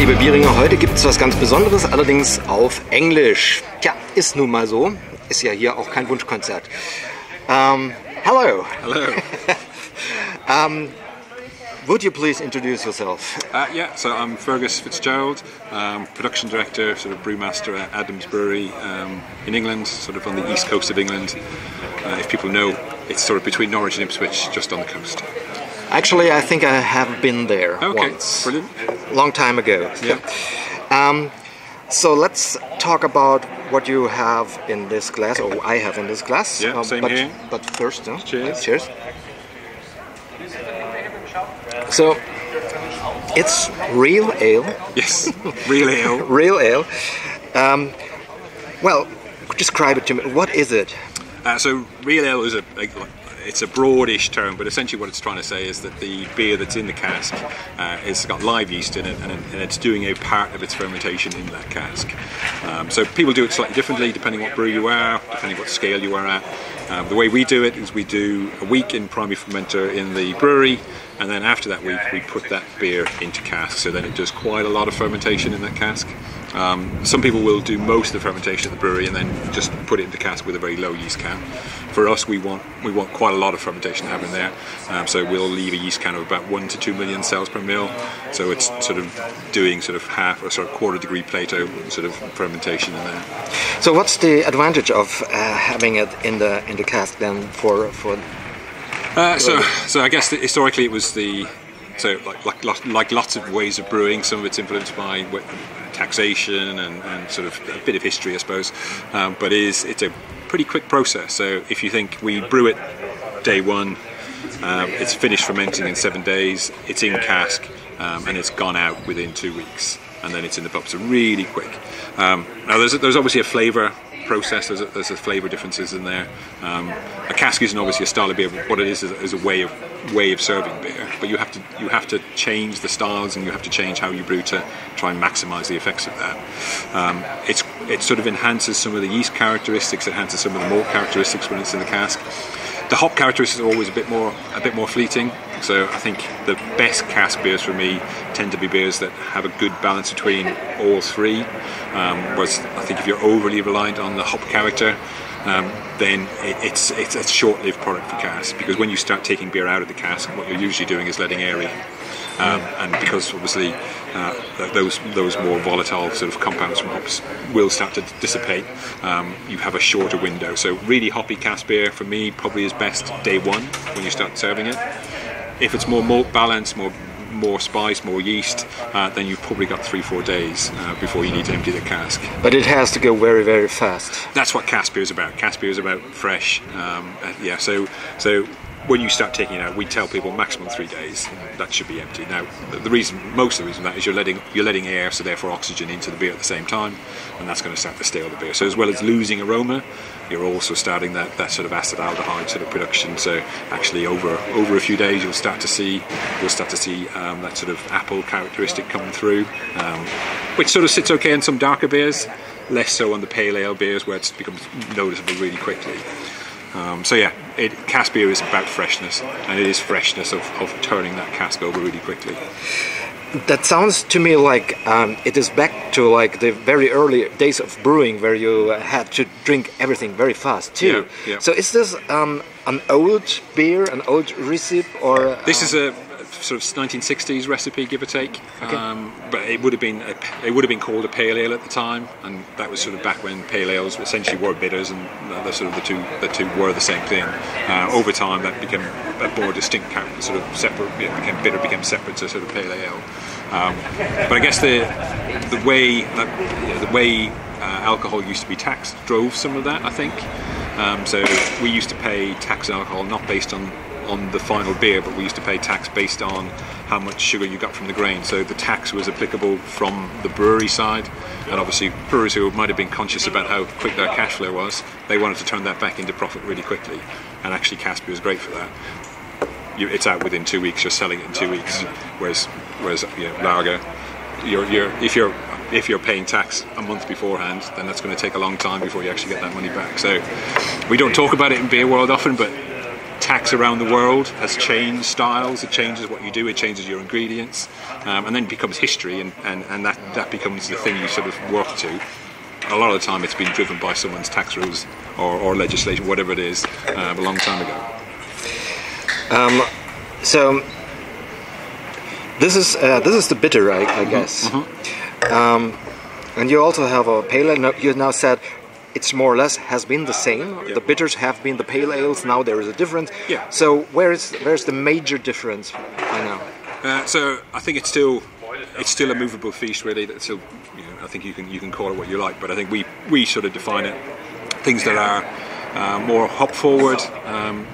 liebe Bieringer, heute gibt es was ganz Besonderes, allerdings auf Englisch. Tja, ist nun mal so. Ist ja hier auch kein Wunschkonzert. Hello. Hello. Would you please introduce yourself? Yeah, so I'm Fergus Fitzgerald, production director, sort of brewmaster at ADNAMS-Brauerei in England, sort of on the east coast of England. If people know, it's sort of between Norwich and Ipswich, just on the coast. Actually, I think I have been there once. Brilliant. Long time ago. Yeah. So let's talk about what you have in this glass, or I have in this glass. Yeah, same here. But first, cheers. Cheers. So, it's real ale. Yes, real ale. Real ale. Well, describe it to me. What is it? So, real ale is it's a broadish term, but essentially what it's trying to say is that the beer that's in the cask has got live yeast in it, and it's doing a part of its fermentation in that cask. So people do it slightly differently depending what brew you are, depending what scale you are at. The way we do it is we do a week in primary fermenter in the brewery, and then after that week we put that beer into cask, so then it does quite a lot of fermentation in that cask. Some people will do most of the fermentation at the brewery and then just put it into cask with a very low yeast count. For us, we want quite a lot of fermentation to happen there, so we'll leave a yeast count of about 1 to 2 million cells per mil. So it's sort of doing sort of half or sort of quarter degree Plato sort of fermentation in there. So what's the advantage of having it in the cask then for? So I guess that historically it was like lots of ways of brewing. Some of it's influenced by taxation and sort of a bit of history, I suppose. But it's a pretty quick process. So if you think we brew it day one, it's finished fermenting in 7 days, it's in cask, and it's gone out within 2 weeks, and then it's in the pub. So really quick. Now there's obviously a flavour process. There's a flavour differences in there. A cask isn't obviously a style of beer, but what it is a way of serving beer. But you have to change the styles, and you have to change how you brew to try and maximise the effects of that. It sort of enhances some of the yeast characteristics, enhances some of the malt characteristics when it's in the cask. The hop characteristics are always a bit more fleeting. So I think the best cask beers for me tend to be beers that have a good balance between all three. Whereas I think if you're overly reliant on the hop character, then it's a short-lived product for cask, because when you start taking beer out of the cask, what you're usually doing is letting air in. And because obviously those more volatile sort of compounds from hops will start to dissipate, you have a shorter window. So really hoppy cask beer for me probably is best day one when you start serving it. If it's more malt balance, more spice, more yeast, then you've probably got 3-4 days before you need to empty the cask. But it has to go very, very fast. That's what cask beer is about. Cask beer is about fresh. So when you start taking it out, we tell people maximum 3 days. That should be empty. Now, most of the reason for that is you're letting air, so therefore oxygen, into the beer at the same time, and that's going to start to stale the beer. So as well as losing aroma, you're also starting that sort of acetaldehyde sort of production. So actually, over a few days, you'll start to see that sort of apple characteristic coming through, which sort of sits okay in some darker beers, less so on the pale ale beers where it becomes noticeable really quickly. Cask beer is about freshness, and it is freshness of turning that cask over really quickly. That sounds to me like it is back to like the very early days of brewing, where you had to drink everything very fast too. Yeah. So is this an old beer, an old recipe, or this is a sort of 1960s recipe, give or take. Okay. But it would have been called a pale ale at the time, and that was sort of back when pale ales essentially were bitters, and the two were the same thing. Over time, that became a more distinct character, sort of separate. Became separate to sort of pale ale. But I guess the way alcohol used to be taxed drove some of that, I think. So we used to pay tax on alcohol not based on the final beer, but we used to pay tax based on how much sugar you got from the grain. So the tax was applicable from the brewery side, and obviously brewers who might have been conscious about how quick their cash flow was, they wanted to turn that back into profit really quickly, and actually cask beer was great for that. It's out within 2 weeks, you're selling it in 2 weeks, whereas lager, if you're paying tax a month beforehand, then that's going to take a long time before you actually get that money back. So we don't talk about it in beer world often, but tax around the world has changed styles, it changes what you do, it changes your ingredients, and then becomes history, and that becomes the thing you sort of work to. A lot of the time it's been driven by someone's tax rules or legislation, whatever it is, a long time ago. So this is the bitter, I guess. And you also have a pale ale. You now said it's more or less has been the same. Yeah. The bitters have been the pale ales. Now there is a difference. Yeah. So where's the major difference by now? So I think it's still a movable feast, really. That's still, I think you can call it what you like, but I think we sort of define it. Things that are more hop forward,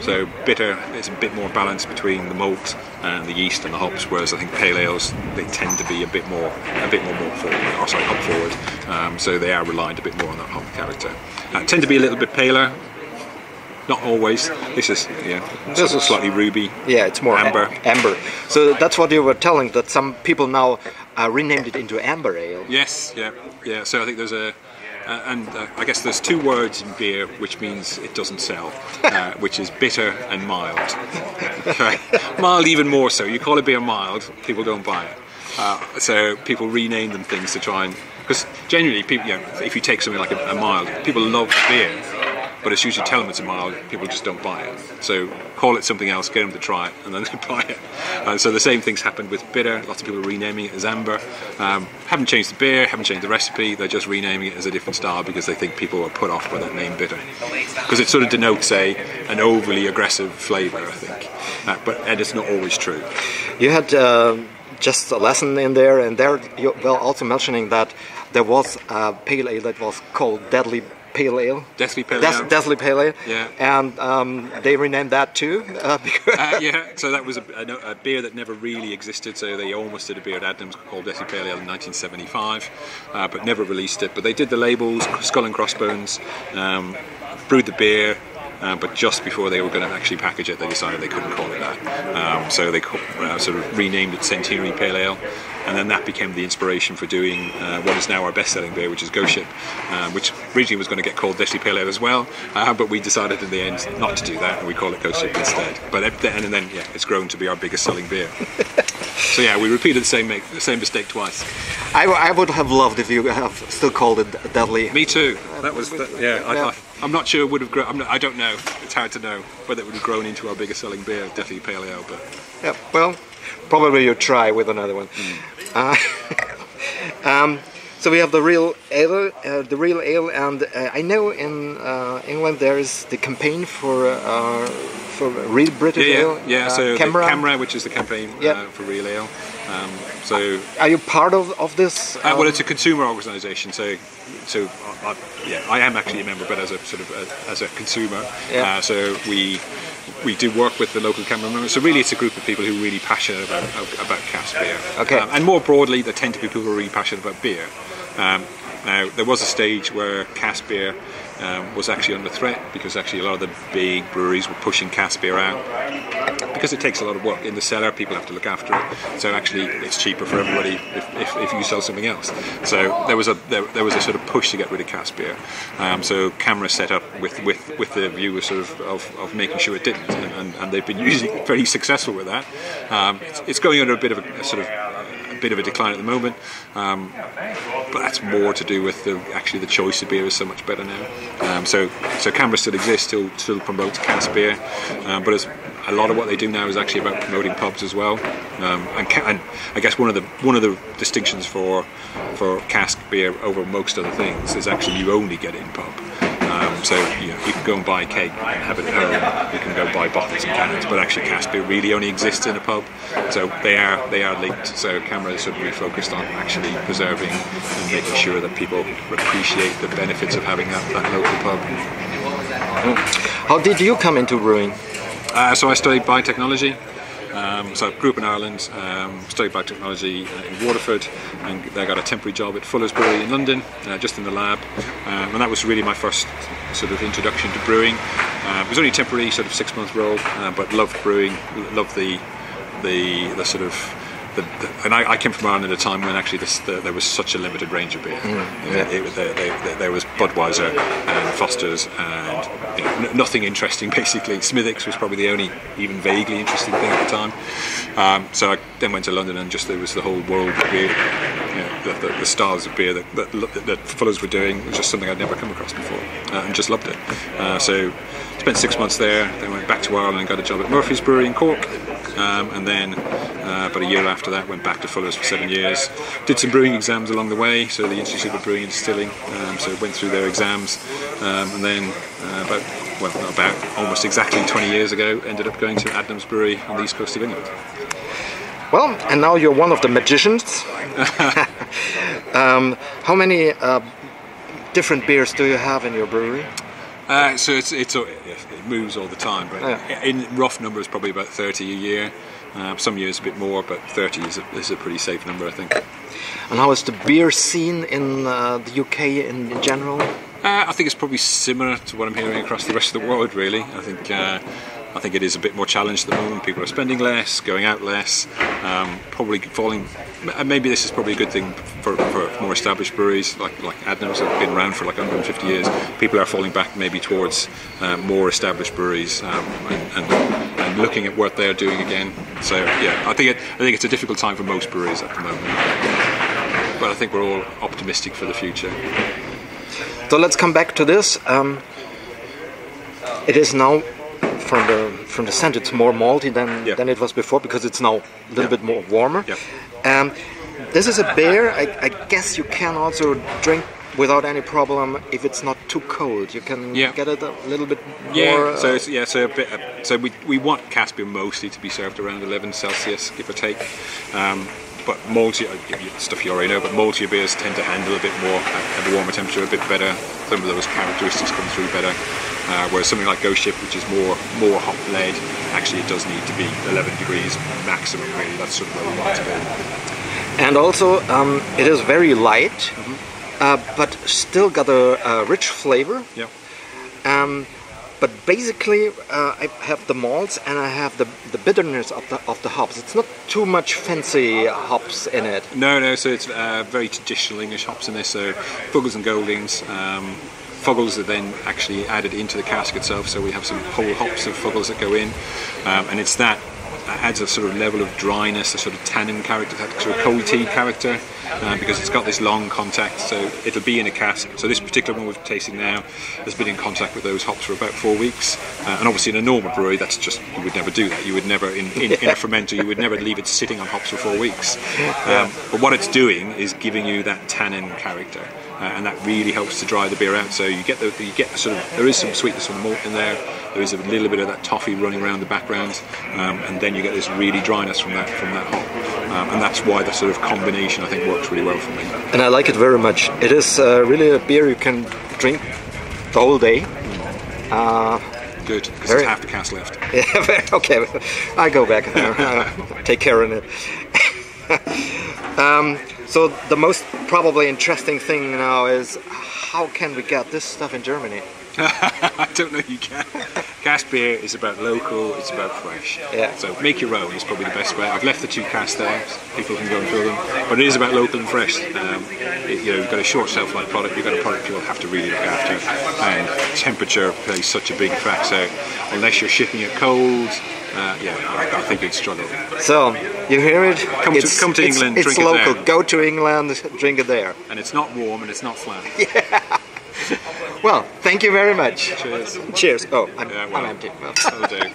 so bitter. It's a bit more balance between the malt and the yeast and the hops, whereas I think pale ales, they tend to be a bit more malt forward, hop forward. So they are reliant a bit more on that hop character. Tend to be a little bit paler. Not always. This is slightly ruby. Yeah, it's more amber. Amber. So that's what you were telling, that some people now renamed it into amber ale. Yes. Yeah. So I think there's I guess there's two words in beer which means it doesn't sell, which is bitter and mild. Okay. Mild even more so. You call a beer mild, people don't buy it. So people rename them things to try and, because generally people, if you take something like a mild, people love beer. But as soon as you tell them it's a mild, people just don't buy it. So call it something else, get them to try it, and then they buy it. So the same thing's happened with bitter. Lots of people are renaming it as amber. Haven't changed the beer, haven't changed the recipe. They're just renaming it as a different style because they think people are put off by that name bitter. Because it sort of denotes an overly aggressive flavour, I think. And it's not always true. You had just a lesson in there, and there you were also mentioning that there was a pale ale that was called Deadly Pale Ale. Deathly Pale Ale. Deathly Pale Ale. Yeah. And they renamed that too. So that was a beer that never really existed. So they almost did a beer at Adnams called Deathly Pale Ale in 1975, but never released it. But they did the labels, Skull and Crossbones, brewed the beer. But just before they were going to actually package it, they decided they couldn't call it that. So they sort of renamed it Centenary Pale Ale, and then that became the inspiration for doing what is now our best-selling beer, which is Ghost Ship, which originally was going to get called Deathly Pale Ale as well, but we decided in the end not to do that, and we call it Ghost Ship instead. But and then it's grown to be our biggest-selling beer. So yeah, we repeated the same mistake twice. I would have loved if you have still called it Deadly. Me too. I'm not sure it would have grown. I don't know. It's hard to know whether it would have grown into our biggest selling beer, Deathly Pale Ale. But yeah, well, probably you try with another one. So we have the real ale, and I know in England there is the campaign for real British ale. Yeah. So CAMRA. The CAMRA, which is the campaign for real ale. So are you part of this? Well, it's a consumer organisation, so I am actually a member, but as a consumer. Yeah. So we do work with the local CAMRA members. So really, it's a group of people who are really passionate about cask beer. Okay. And more broadly, there tend to be people who are really passionate about beer. Now, there was a stage where cask beer was actually under threat because actually a lot of the big breweries were pushing cask beer out because it takes a lot of work in the cellar. People have to look after it, so actually it's cheaper for everybody if you sell something else. So there was a sort of push to get rid of cask beer. So CAMRA set up with the view of making sure it didn't, and they've been usually very successful with that. It's going under a bit of a decline at the moment, but that's more to do with the choice of beer is so much better now. So CAMRA still exists, still promotes cask beer, but as a lot of what they do now is actually about promoting pubs as well. And I guess one of the distinctions for cask beer over most other things is actually you only get it in pub. So you can go and buy a keg and have it at home. You can go buy bottles and cans, but actually cask beer really only exists in a pub. So they are linked. So CAMRA is sort of refocused on actually preserving and making sure that people appreciate the benefits of having that local pub. How did you come into brewing? So I studied biotechnology. So I grew up in Ireland, studied biotechnology in Waterford, and I got a temporary job at Fuller's Brewery in London, just in the lab, and that was really my first sort of introduction to brewing. It was only a temporary sort of 6-month role, but loved brewing, loved the sort of. And I came from Ireland at a time when actually there was such a limited range of beer. There was Budweiser and Foster's and nothing interesting basically. Smithwick's was probably the only even vaguely interesting thing at the time. So I then went to London, and just there was the whole world of beer, the styles of beer that Fuller's were doing was just something I'd never come across before, and just loved it. So spent 6 months there, then went back to Ireland and got a job at Murphy's Brewery in Cork, and then about a year after that went back to Fuller's for 7 years. Did some brewing exams along the way, so the Institute of Brewing and Distilling, so went through their exams, and then about almost exactly 20 years ago ended up going to ADNAMS-Brauerei on the east coast of England. Well, and now you're one of the magicians. How many different beers do you have in your brewery? So it moves all the time, but in rough numbers, probably about 30 a year. Some years a bit more, but 30 is a pretty safe number, I think. And how is the beer scene in the UK in general? I think it's probably similar to what I'm hearing across the rest of the world, really. I think it is a bit more challenged at the moment. People are spending less, going out less, probably falling. Maybe this is probably a good thing for more established breweries like Adnams that have been around for like 150 years. People are falling back maybe towards more established breweries and looking at what they're doing again. So yeah, I think it's a difficult time for most breweries at the moment. But I think we're all optimistic for the future. So let's come back to this. It is now, from the scent, it's more malty than it was before, because it's now a little bit more warmer. This is a beer I guess you can also drink without any problem if it's not too cold. You can get it a little bit more. So we want cask beer mostly to be served around 11 Celsius, give or take. But malty, stuff you already know, but maltier beers tend to handle a bit more at a warmer temperature, a bit better. Some of those characteristics come through better. Whereas something like Ghost Ship, which is more hop-led, actually it does need to be 11 degrees maximum, really. That's sort of where we want to be. And also, it is very light, but still got a rich flavor. Yeah. But basically, I have the malts and I have the bitterness of the hops. It's not too much fancy hops in it. No. So it's very traditional English hops in this. So Fuggles and Goldings. Fuggles are then actually added into the cask itself. So we have some whole hops of Fuggles that go in, and it's that adds a sort of level of dryness, a sort of tannin character, that sort of cold tea character, because it's got this long contact, so it'll be in a cask. So this particular one we're tasting now has been in contact with those hops for about 4 weeks, and obviously in a normal brewery that's just, you would never do that. You would never, in a fermenter, you would never leave it sitting on hops for 4 weeks. But what it's doing is giving you that tannin character. And that really helps to dry the beer out. So you get sort of, there is some sweetness from the malt in there. There is a little bit of that toffee running around the background, and then you get this really dryness from that hop. And that's why the sort of combination I think works really well for me. And I like it very much. It is really a beer you can drink the whole day. Good, because there's half the cask left. Yeah, okay, I go back take care of it. So the most probably interesting thing now is, how can we get this stuff in Germany? I don't know you can. Cask beer is about local, it's about fresh. Yeah. So make your own is probably the best way. I've left the 2 casks there, people can go and fill them. But it is about local and fresh. You've got a short shelf life product, you've got a product you'll have to really look after. And temperature plays such a big fact. So unless you're shipping it cold, I think you'd struggle. So, you hear it? Come to England, it's drink it local. there. Go to England, drink it there. And it's not warm and it's not flat. Yeah. Well, thank you very much. Cheers. Cheers. Oh, I'm empty. Well. That'll do.